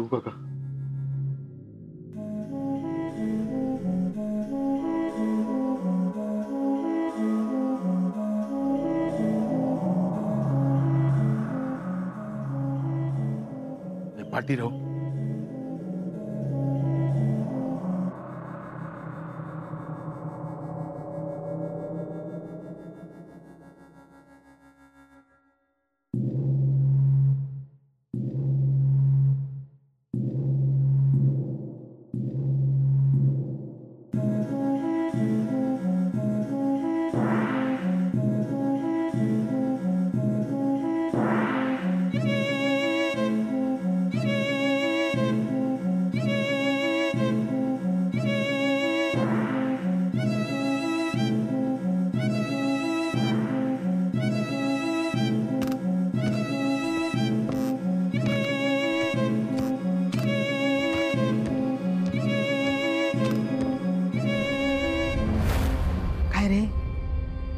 रघु काका. पाटीराव,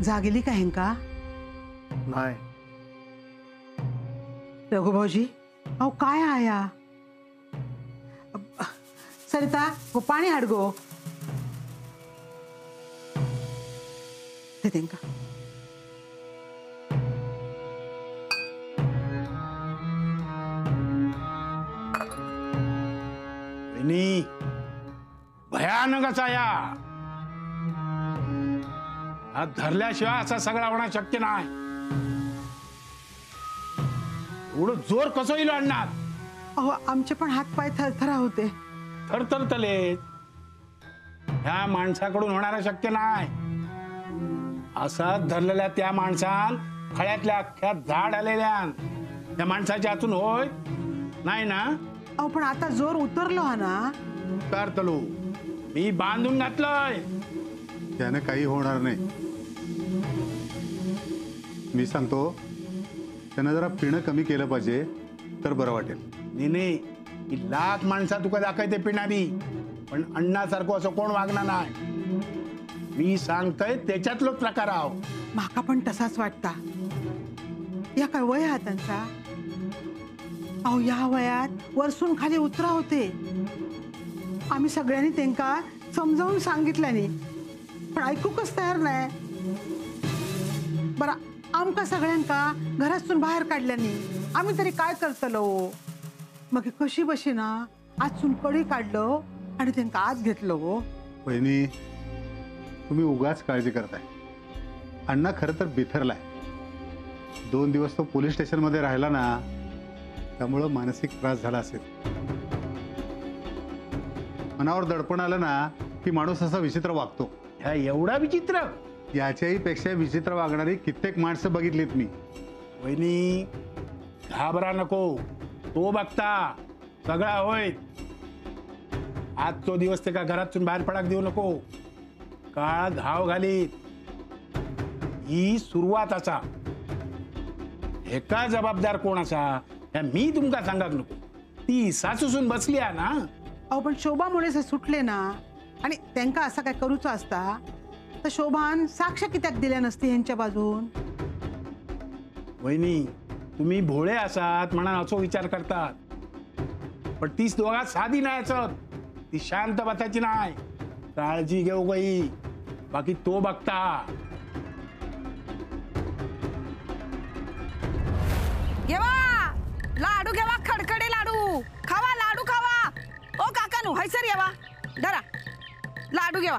जागेली का हेंका? नाही. रघु भाऊजी, अहो काय आया? सरिता, वो पाणी हाड गो. ते तेंका. भयानकच आया. हात धरल्याशिवाय असा सगळा होणं शक्य नाही. एवढं जोर कसं येईल आणणार? अहो आमचे पण हात पाय थरथरा होते. थरथरतले. ह्या माणसाकडून होणारं शक्य नाही. असा धरलेल्या त्या माणसान खळ्यातल्या अख्ख्या झाड आलेल्या त्या माणसाच्या हातून होय नाही ना? अहो पण आता जोर उतरलो हा ना. उतरतलो. मी बांधून घातलंय. त्याने काही होणार नाही. मी सांगतो, त्यानं जरा पिणं कमी केलं पाहिजे तर बरं वाटेल. नाही, ही लाख माणसा तुका दाखवते पिणारी, पण अण्णासारखं असं कोण वागणार नाही. मी सांगतोय त्याच्यातलोच प्रकार आहो. माका पण तसाच वाटता. या काय वय हा त्यांचा? अहो या वयात वरसून खाली उतरा होते. आम्ही सगळ्यांनी त्यांका समजावून सांगितल्याने पण ऐकूकच तयार नाही. बरं आमका सगळ्यांका घरातून बाहेर काढल्याने आम्ही तरी काय करतलो? मग कशी बशी ना आजून कडी काढलो आणि त्यांका आत घेतलो. वहिनी, तुम्ही उगाच काळजी करताय. अण्णा खरं तर बिथरलाय. 2 दिवस तो पोलीस स्टेशन मध्ये राहिला ना, त्यामुळं मानसिक त्रास झाला असेल. मनावर दडपण आलं ना की माणूस असा विचित्र वागतो. ह्या एवढा विचित्र? याच्याही पेक्षा विचित्र वागणारी कित्येक माणसं बघितलीत मी. वहिनी घाबरा नको. तो बघता सगळा होय. आज तो दिवस ते का घरातून बाहेर पडाक देऊ नको. काळ घाव घालीत. ही सुरुवात असा. एका जबाबदार कोण असा हे मी तुमका सांगाक नको. ती सासूसून बसली आहे ना. अहो पण शोभामुळे सुटले ना, आणि त्यांका असा काय करूचा असता तर शोभान साक्ष कित्याक दिल्या नसती यांच्या बाजून. वहिनी तुम्ही भोळे असात म्हणून असो विचार करतात, पण तीच दोघात साधी नाही असत. ती शांत बसायची नाही. काळजी घेऊ गई. बाकी तो बघता. घेवा लाडू, घेवा खडखडे लाडू खावा. लाडू खावा. ओ काकानू हैसर येवा. धरा लाडू घेवा.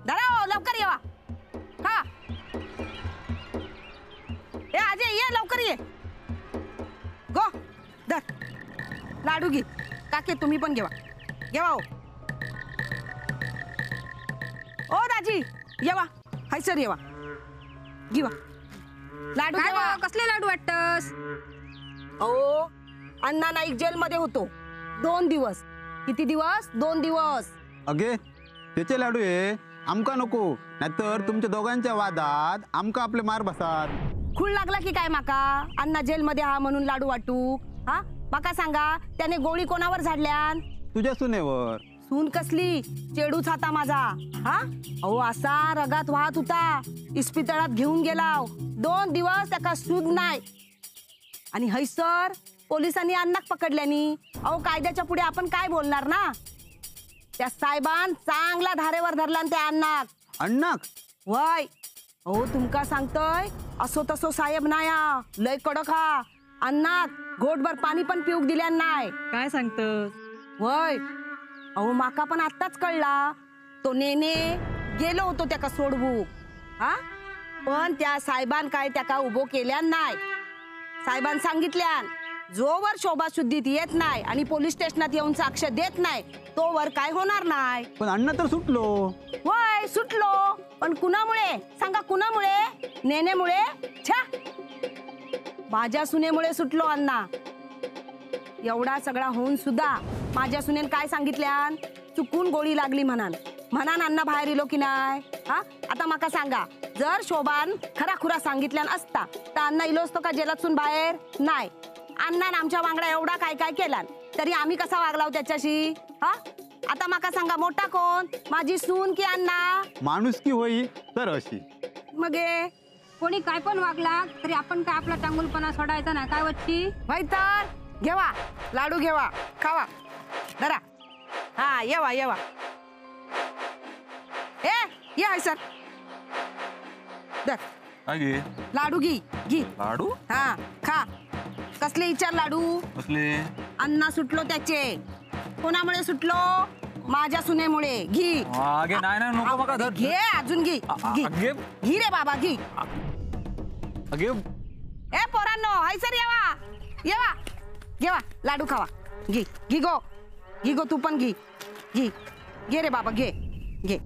धरा ओ लवकर येवा. हा ए अजय ये लवकर ये. गो धर लाडू घे. काके तुम्ही पण घेवा. घेवा ओ दाजी येवा. हैसर येवा. घेवा लाडू घेवा. कसले लाडू वाटतस? ओ अण्णा नाईक जेल मध्ये होतो 2 दिवस. किती दिवस? 2 दिवस. अगे त्याचे लाडू आहे. आमका नको, नाहीतर तुमच्या दोघांच्या वादात आमका आपले मार बसात. खूळ लागला की काय माका? अण्णा जेल मध्ये हा म्हणून लाडू वाटू? हा माका सांगा, त्याने गोळी कोणावर झाडल्यान? तुझ्या सुनेवर. सून कसली? चेडूच हाता माझा. हा अहो असा रगात वाहत होता. इस्पितळात घेऊन गेला. 2 दिवस त्याका सूद नाही. आणि हैसर पोलिसांनी अण्णाक पकडल्यानी. अहो कायद्याच्या पुढे आपण काय बोलणार ना. त्या साहेबान चांगला धारेवर धरला न त्या अण्णाक. अण्णाक वय अहो तुमका सांगतोय असो तसो साहेब नाया लय कडक हा. अण्णाक घोटभर पाणी पण पिऊक दिल्या नाही. काय सांगतोस? वय अहो माका पण आत्ताच कळला. तो नेने गेलो होतो त्याका सोडवूक. हा पण त्या साहेबान काय त्याका उभो केल्या नाही. साहेबान सांगितल्यान जोवर शोभा शुद्धीत येत नाही आणि पोलीस स्टेशनात येऊन साक्ष देत नाही तोवर काय होणार नाही. पण अण्णा तर सुटलो. वय सुटलो पण कुणामुळे सांगा कुणामुळे? नेनेमुळे? छा माझ्या सुनेमुळे सुटलो अण्णा. एवढा सगळा होऊन सुद्धा माझ्या सुनेन काय सांगितल्यान चुकून गोळी लागली म्हणान अण्णा बाहेर इलो की नाही. हा आता माका सांगा जर शोभान खरा खुरा सांगितल्यान असता तर अण्णा इलो असतो का जेलातून बाहेर? नाही. अण्णान आमच्या वांगडा एवढा काय काय केला तरी आम्ही कसा वागलाव त्याच्याशी? हा आता माका सांगा मोठा कोण माझी सून की अण्णा? माणूस की होई तर अशी. मग कोणी काय पण वागला तरी आपण काय आपला चांगुलपणा सोडायचा ना काय वच्ची? भाई तर घेवा लाडू घेवा खावा धरा. हा येवा येवा. ए ये हाय सर धर काय घे लाडू घी घी. लाडू हा खा. कसले विचार लाडू? कसले? अण्णा सुटलो त्याचे. कोणामुळे सुटलो? माझ्या सुनेमुळे. घी आगे नाही नाही नको बघा धर. घे अजून घी घी अगे घी रे बाबा घी. अगे ए पोरांनो हाय सर येवा येवा घेवा लाडू खावा. घी घी गो तू पण घी घी घे रे बाबा घे घे.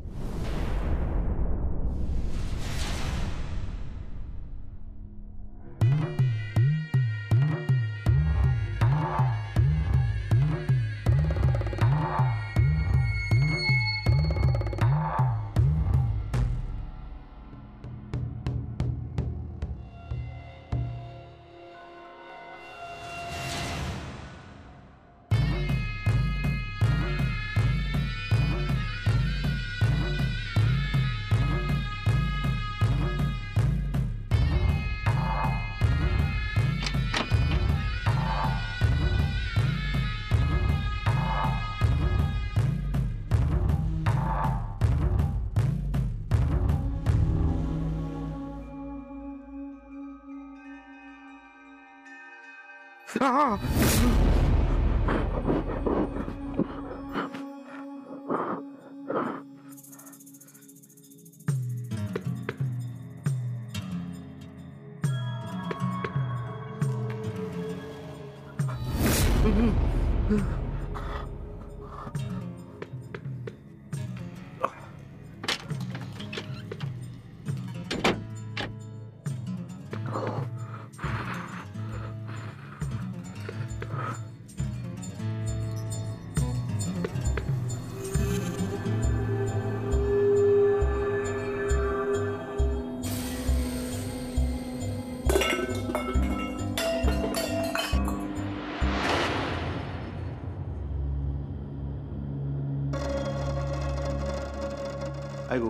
काय गो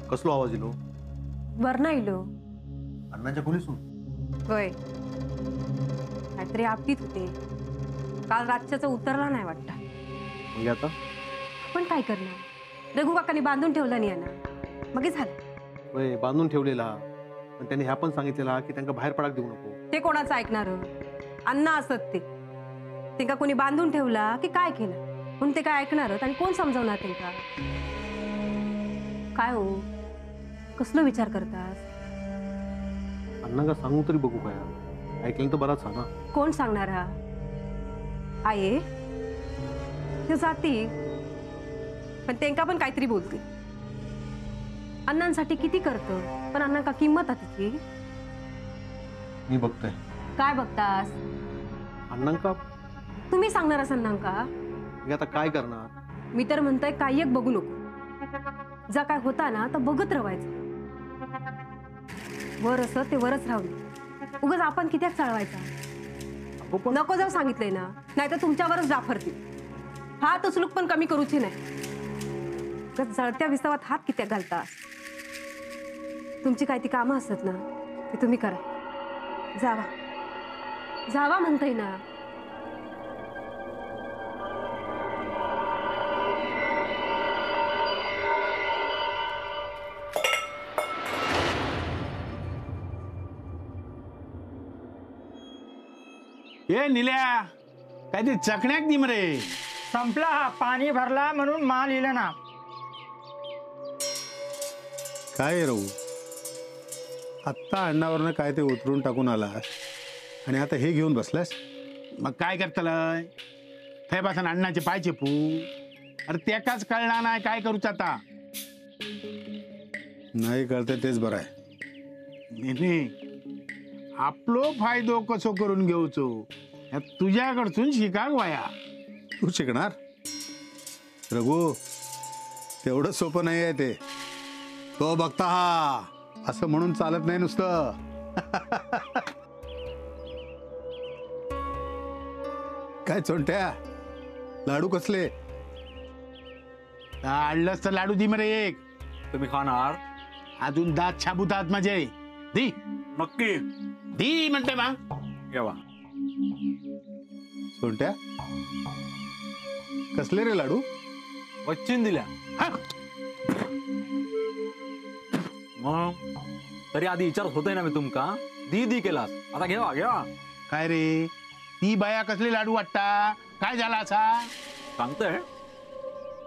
कसलो आवाज इलो? वरना इलो. अण्णाच्या खोलीसून? होय काहीतरी आपटीत होते. काल रातच्याचा उतरला नाही वाटतं. म्हणजे आता पण काय करणार? रघु काकांनी बांधून ठेवला नाही ना मग झालं. होय बांधून ठेवलेला पण त्यांनी ह्या पण सांगितलेला की त्यांना बाहेर पडाक देऊ नको. ते कोणाचं ऐकणार? अण्णा असत ते. त्यांना कोणी बांधून ठेवला की काय केलं म्हणून ते काय ऐकणार आणि कोण समजवणार त्यांना? काय हो कसलो विचार करतास? अण्णांना सांगू तरी बघू काय ऐकलं तर बराच हा ना. कोण सांगणार हा? आये ते जाती पण त्यांका पण काहीतरी बोलते. अण्णांसाठी किती करतं पण अण्णांका किंमत आहे तिची. मी बघतोय. काय बघतास? अण्णांका तुम्ही सांगणार असाल अण्णांका? मी आता काय करणार? मी तर म्हणतोय काही एक बघू नको. जा काय होता ना तर बघत राहायचं. वर असं ते वरच राहू दे. उगाच आपण कित्याक चालवायचा? नको जाऊ सांगितलंय ना नाही तर तुमच्यावरच जाफरतील. हात उचलूक पण कमी करूची नाही. जळत्या विसावात हात कित्याक घालता? तुमची काय ती कामं असतात ना ते तुम्ही करा. जावा जावा म्हणताय ना. ए निल्या काय ते चकण्याक दिम रे. संपला हा पाणी भरला म्हणून माल इलं ना. काय राहू आत्ता अण्णावरनं काय ते उतरून टाकून आलास आणि आता हे घेऊन बसलास. मग काय करतलंय थंय बसून अण्णाचे पाय चेपू. अरे त्याकाच कळणार नाही काय करूच आता. नाही कळतंय तेच बरं आहे. नेने आपलो फायदो कसो करून घेऊचो ह्या तुझ्याकडसून शिकाक वया. तू शिकणार रघु तेवढं सोपं नाही आहे ते. तो बघता हा असं म्हणून चालत नाही नुसतं. काय चोंट्या लाडू कसले आणलंस तर लाडू दी मरे एक. तुम्ही खाणार अजून दात छाबुतात माझे दी नक्की दी म्हणते मा. जेवा. चोंट्या कसले रे लाडू. वच्चीन दिल्या हा. मग तरी आधी विचारत होतोय ना मी तुमका. दी केलास आता घेवा घेवा. काय रे ती बाया कसले लाडू वाटता काय झाला असा. सांगतोय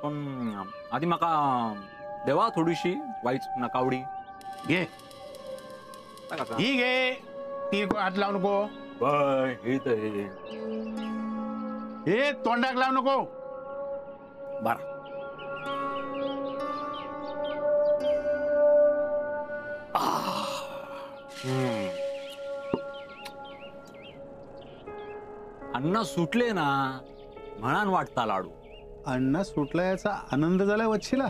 पण आधी माका देवा थोडीशी वाईच नकावडी. घे काय कसा? ही घे ती हात लावू नको. बय, हे तर हे. हे तोंडाक लावू नको. बरं अण्णा सुटले ना म्हणान वाटता लाडू. अण्णा सुटला याचा आनंद झालाय वच्छीला.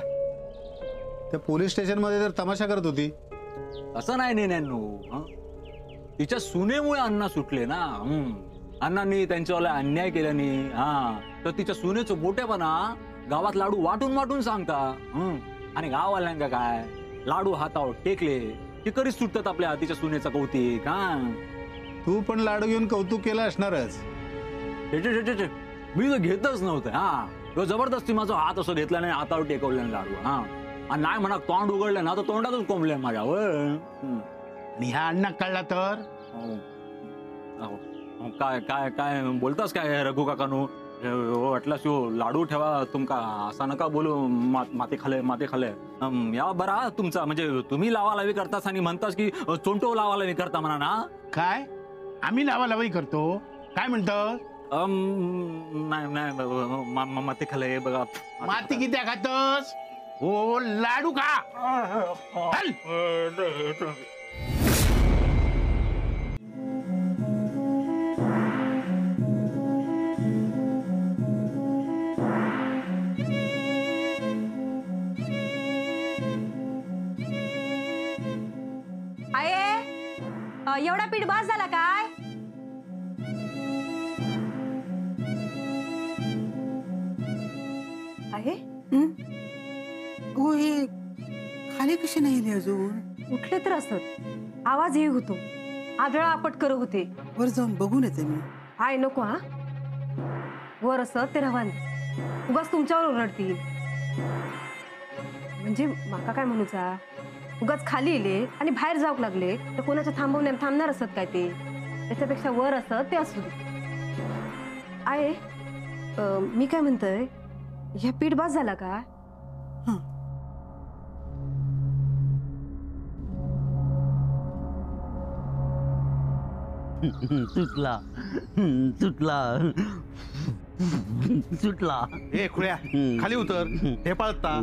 त्या पोलीस स्टेशन मध्ये तर तमाशा करत होती. असं नाही नेन्यांनो. तिच्या सुनेमुळे अण्णा सुटले ना. अण्णांनी त्यांच्यावाला अन्याय केल्याने तर तिच्या सुनेचं मोठेपणा गावात लाडू वाटून वाटून सांगता. आणि गाववाल्यांका काय लाडू हातावर टेकले की करीच सुटतात आपल्या तिच्या सुनेचा कौतिक. तू पण लाडू घेऊन कौतुक केलं असणारच. मी तर घेतच नव्हतं. तो जबरदस्ती माझा हात असं घेतला नाही हातावर टेकवले लाडू. आणि नाही म्हणा तोंड उघडलं ना तर तोंडातच कोंबले माझ्यावर. आणि ह्या अण्णा कळला तर काय काय काय बोलतास काय रघु काकानू. वाटलास लाडू ठेवा तुमका असा नका बोलू. माते खाले या बरा तुमचा म्हणजे तुम्ही लावालावी करतास आणि म्हणतास की चोंटो लावालावी करता म्हणा ना. काय आम्ही लावालावी करतो काय म्हणतो. नाही माते खाले बघा. माती किती खातस. हो लाडू खा. चल. एवढा पीठ बास झाला काय. आहे हो हे खाली कशी नाही आली अजून. उठले तर असत आवाज हे होतो. आदळा आपट करत होते. वर जाऊन बघून येते मी. हाय नको. वर असत ते रवान उगाच तुमच्यावर ओरडतील. म्हणजे माका काय म्हणूचा उगाच खाली येले आणि बाहेर जाऊक लागले तर कोणाच्या थांबवण्यात थांबणार असत काय ते. त्याच्यापेक्षा वर असत ते असू दे. आहे मी काय म्हणतोय ह्या पीठ बास झाला का. सुटला सुटला. ए खुळ्या खाली उतर. हे पाळता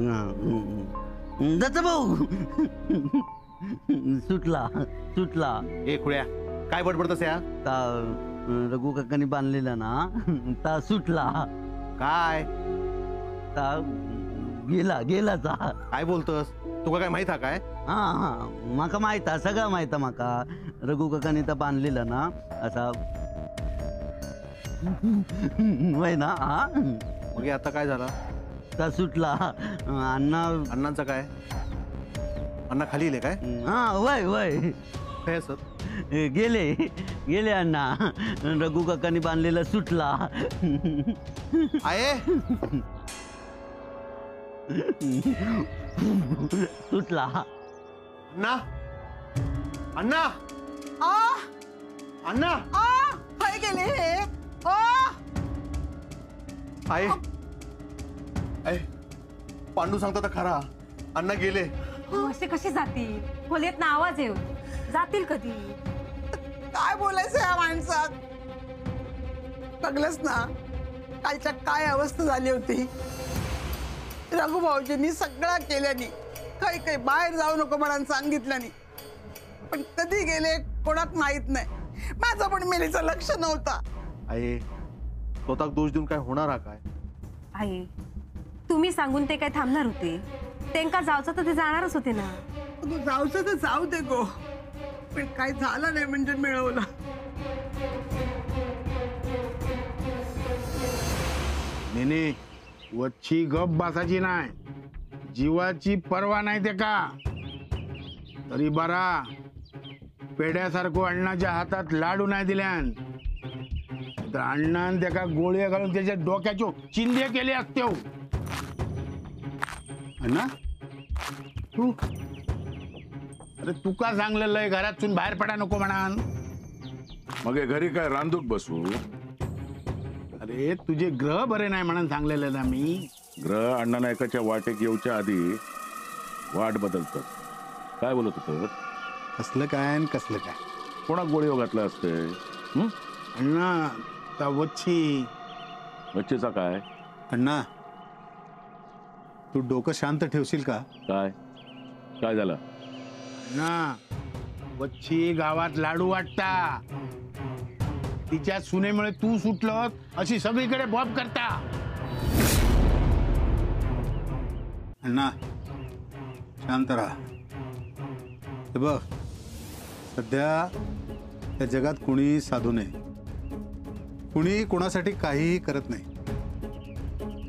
दत्त भाऊ सुटला. ए खुळ्या काय बडबडतस या. ता रघु काकांनी बांधलेला ना ता सुटला. काय ता गेला ता. काय बोलतस तुका काय माहित हा काय. हा माका माहित हा सगळं माहित हा माका. रघु काकांनी ता बांधलेला ना असा वय ना. मग आता काय झाला. ता सुटला. अण्णांचा काय. अण्णा खाली येले काय. वय काय असत. गेले अण्णा. रघु काकांनी बांधलेला सुटला. आहे सुटला. अण्णा अण्णा आ अण्णा आ हाय काय केले हे? ओ आई आई पांडू सांगतो तर खरा, अण्णा गेले. असे कसे जातील? खोलीत ना आवाज येऊ जातील कधी? काय बोलायचं या माणसात? बघलंच ना कालच्या काय अवस्था झाली होती. रघु भाऊजींनी सगळा केल्यानी, काही काही बाहेर जाऊ नको म्हणून सांगितल्यानी, पण कधी गेले कोणाक माहित नाही. माझं पण मेलीचं लक्ष नव्हता. आई स्वतः दोष देऊन काय होणार हा काय? आई तुम्ही सांगून ते काय थांबणार होते? त्यांका जायचं तर ते जाणारच होते ना. तू जाऊचं तर जाऊ दे गो, पण काय झालं नाही म्हणजे मिळवलं. नेने वच्ची गप बसायची नाही, जीवाची पर्वा नाही ते का. तरी बरा पेड्यासारखं अण्णाच्या हातात लाडू नाही दिल्यान, तर अण्णान त्याका गोळ्या घालून त्याच्या डोक्याचे चिंधे केले असते. अण्णा तू अरे तुका सांगलेलं आहे घरातून बाहेर पडा नको म्हणान. मग घरी काय रांदूक बसू? अरे तुझे ग्रह बरे नाही म्हणून सांगलेलं ना मी. ग्रह अण्णा नायकाच्या वाटेक येऊच्या आधी वाट बदलतात. काय बोलत होत? कसलं काय आणि कसलं काय? कोणा गोळी घातला असते? अण्णा त्या वच्छी बच्चेचा काय? अण्णा तू डोकं शांत ठेवशील का? काय काय झालं? ना वच्छी गावात लाडू वाटता, तिच्या सुनेमुळे तू सुटलं अशी सगळीकडे बॉब करता. अण्णा शांत राहा. हे बघ, सध्या या जगात कुणी साधू नाही, कुणी कोणासाठी काहीही करत नाही.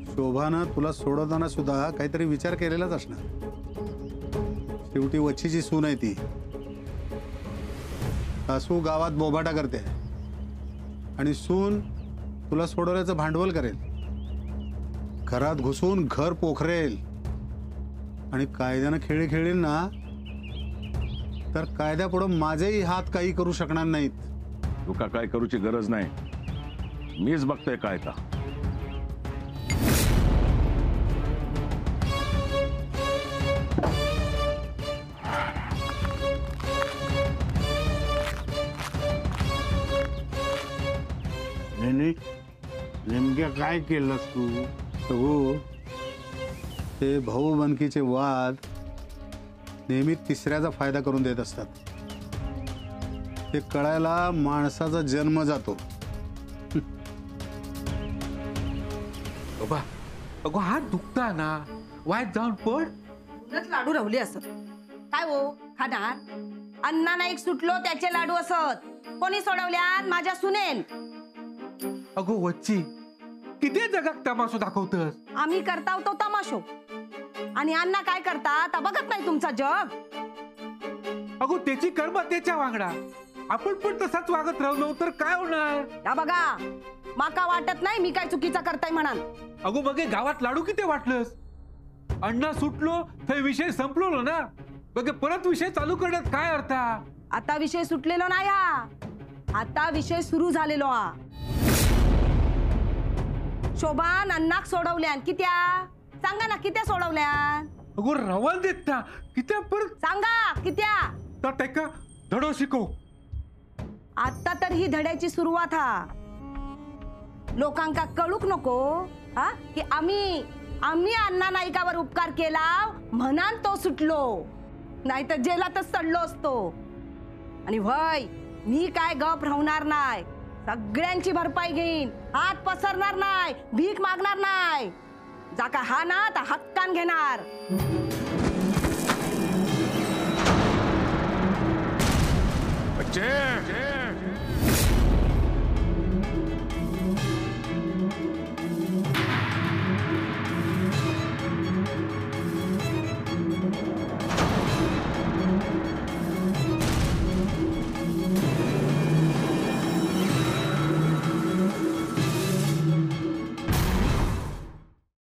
शोभानं तुला सोडवताना सुद्धा काहीतरी विचार केलेलाच असणार. शेवटी वच्छीची सून आहे ती. सासू गावात बोभाटा करते आणि सून तुला सोडवण्याचं भांडवल करेल, घरात घुसून घर पोखरेल आणि कायद्यानं खेळ खेळेल ना, तर कायद्यापुढं माझेही हात काही करू शकणार नाहीत. तुका काय करूची गरज नाही, मीच बघतोय काय का. नेमक्या काय केलंस तू? हो, ते भाऊ बनकीचे वाद नेहमी तिसऱ्याचा फायदा करून देत असतात. ते कळायला माणसाचा जन्म जातो. बाबा अगो हात दुखता ना, वाईट जाऊन पड. लाडू रवले असत काय हो खाणार? अण्णा नाईक सुटलो त्याचे लाडू असत. कोणी सोडवल्या? माझ्या सुनेन. अगो वच्ची किती जगात तमाशो दाखवतस? आम्ही करताव तो तमाशो, आणि अण्णा काय करतात बघत नाही तुमचा जग. अगो त्याची कर्म त्याच्या वांगडा, आपण पण तसाच वागत राहलो तर काय होणार? या बघा, माका वाटत नाही मी काय चुकीचा करताय म्हणाल. अगो बघे गावात लाडू किती वाटलंस? अण्णा सुटलो तर विषय संपलो ना. बघे परत विषय चालू करण्यात काय अर्थ? आता विषय सुटलेलो नाही हा, आता विषय सुरू झालेलो हा. शोभान अण्णाक सोडवल्यान कित्या? सांगा ना कित्या सोडवल्यान? अगो रवाल देत ना कित्या परत सांगा कित्या? तर त्याका धडो शिकव. आता तर ही धड्याची सुरुवात हा. लोकांका कळूक नको हा की आम्ही अण्णा नाईकावर उपकार केला म्हणान तो सुटलो, नाही तर जेलातच सडलो असतो. आणि वय मी काय गप राहणार नाही, सगळ्यांची भरपाई घेईन, हात पसरणार नाही, भीक मागणार नाही. जाका हा ना तर हक्कान घेणार. बच्चे